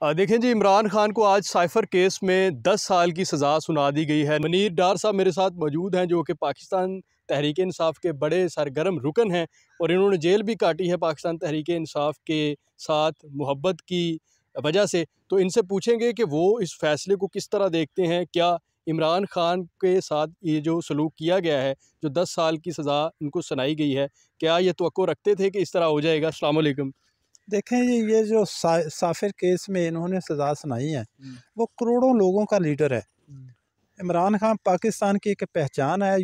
देखें जी, इमरान खान को आज साइफर केस में 10 साल की सज़ा सुना दी गई है। मनीर डार साहब मेरे साथ मौजूद हैं, जो कि पाकिस्तान तहरीक इंसाफ के बड़े सरगर्म रुकन हैं और इन्होंने जेल भी काटी है पाकिस्तान तहरीक इंसाफ के साथ मोहब्बत की वजह से। तो इनसे पूछेंगे कि वो इस फ़ैसले को किस तरह देखते हैं। क्या इमरान खान के साथ ये जो सलूक किया गया है, जो 10 साल की सज़ा इनको सुनाई गई है, क्या ये तवक्को रखते थे कि इस तरह हो जाएगा? अस्सलाम वालेकुम। देखें ये जो साफिर केस में इन्होंने सज़ा सुनाई है, वो करोड़ों लोगों का लीडर है। इमरान खान पाकिस्तान की एक पहचान है,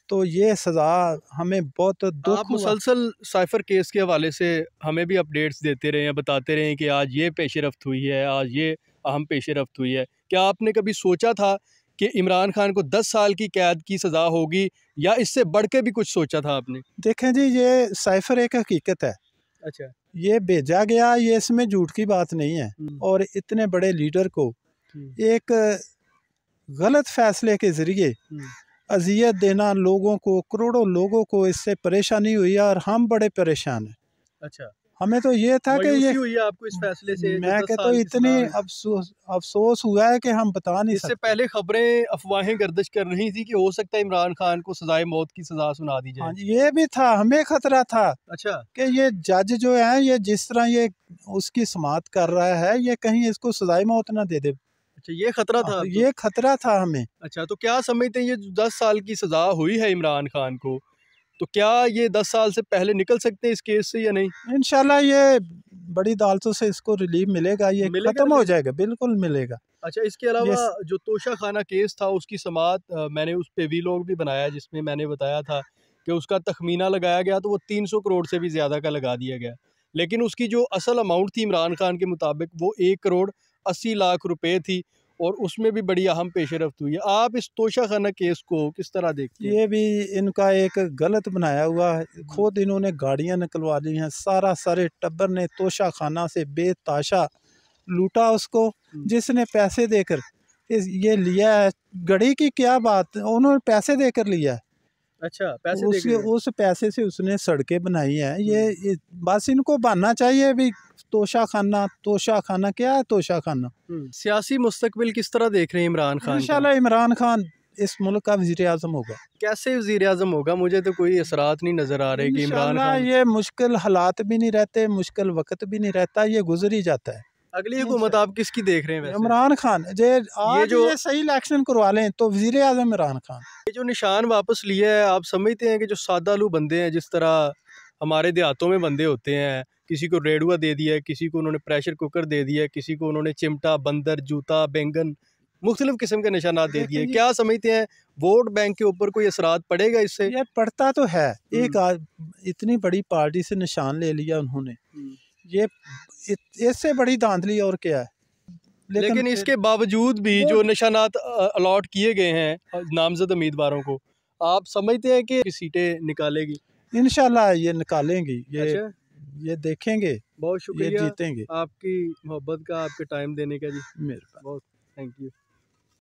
तो ये सज़ा हमें बहुत दुख आप मुसलसल साइफर केस के हवाले से हमें भी अपडेट्स देते रहे हैं, बताते रहे हैं कि आज ये पेशरफ्त हुई है, आज ये अहम पेशरफ्त हुई है। क्या आपने कभी सोचा था कि इमरान खान को 10 साल की कैद की सज़ा होगी, या इससे बढ़ के भी कुछ सोचा था आपने? देखें जी, ये साइफर एक हकीकत है। अच्छा। ये भेजा गया, ये इसमें झूठ की बात नहीं है। और इतने बड़े लीडर को एक गलत फैसले के ज़रिए अजियत देना, लोगों को, करोड़ों लोगों को इससे परेशानी हुई है और हम बड़े परेशान हैं। अच्छा, हमें तो ये था कि ये हुई है आपको इस फैसले से? मैं कहता हूँ इतनी अफसोस हुआ है कि हम बता नहीं सकते। इससे पहले खबरें, अफवाहें गर्दिश कर रही थी कि हो सकता है इमरान खान को सजाए मौत की सजा सुना दी जाए। हाँ जी, ये भी था, हमें खतरा था। अच्छा। कि ये जज जो है, ये जिस तरह ये उसकी समाअत कर रहा है, ये कहीं इसको सजाए मौत ना दे दे। अच्छा, ये खतरा था आपको? ये खतरा था हमें। अच्छा, तो क्या समझते हैं, ये 10 साल की सजा हुई है इमरान खान को, तो क्या ये 10 साल से पहले निकल सकते हैं इस केस से या नहीं? इंशाल्लाह ये बड़ी अदालतों से इसको रिलीफ मिलेगा, ये खत्म हो जाएगा, बिल्कुल मिलेगा। अच्छा, इसके अलावा जो तोशा खाना केस था, उसकी समाअत मैंने उस पे वीलॉग भी बनाया, जिसमें मैंने बताया था कि उसका तखमीना लगाया गया तो वो 300 करोड़ से भी ज़्यादा का लगा दिया गया। लेकिन उसकी जो असल अमाउंट थी इमरान खान के मुताबिक, वो 1 करोड़ 80 लाख रुपए थी, और उसमें भी बड़ी अहम पेशरफ्त हुई है। आप इस तोशा खाना केस को किस तरह देखते हैं? ये भी इनका एक गलत बनाया हुआ है। खुद इन्होंने गाड़ियां निकलवा ली हैं, सारे टब्बर ने तोशा खाना से बेताशा लूटा उसको, जिसने पैसे देकर ये लिया है। गड़ी की क्या बात, उन्होंने पैसे देकर लिया है। अच्छा, पैसे देकर उस पैसे से उसने सड़कें बनाई हैं। ये बस इनको बनना चाहिए भी। तोशा खाना क्या है? तोशा खाना। सियासी मुस्तकबिल किस तरह देख रहे हैं इमरान खान? इंशाल्लाह इमरान खान इस मुल्क का वज़ीर आज़म होगा। कैसे वज़ीर आज़म होगा? मुझे तो कोई असरात नहीं नजर आ रहे कि इमरान खान। ये मुश्किल हालात भी नहीं रहते, मुश्किल वक्त भी नहीं रहता, ये गुजर ही जाता है। अगली हुकूमत आप किसकी देख रहे हैं वैसे? इमरान खान। ये सही इलेक्शन करवा लें तो वज़ीर आज़म इमरान खान। ये जो निशान वापस लिया है, आप समझते हैं कि जो सादालू बंदे हैं, जिस तरह हमारे देहातों में बंदे होते हैं, किसी को रेडुआ दे दिया है, किसी को उन्होंने प्रेशर कुकर दे दिया है, किसी को उन्होंने चिमटा, बंदर, जूता, बैंगन, मुख्तलिफ किस्म के निशानात दे दिए, क्या समझते हैं वोट बैंक के ऊपर कोई असरात पड़ेगा इससे? ये पड़ता तो है। इतनी बड़ी पार्टी से निशान ले लिया उन्होंने, ये इससे बड़ी धांधली और क्या है? लेकिन इसके बावजूद भी जो निशानात अलॉट किए गए हैं नामजद उम्मीदवारों को, आप समझते हैं कि सीटें निकालेगी? इंशाल्लाह ये निकालेंगी। अच्छा? ये देखेंगे। बहुत शुक्रिया, ये जीतेंगे। आपकी मोहब्बत का, आपके टाइम देने का जी। मेरे बहुत थैंक यू।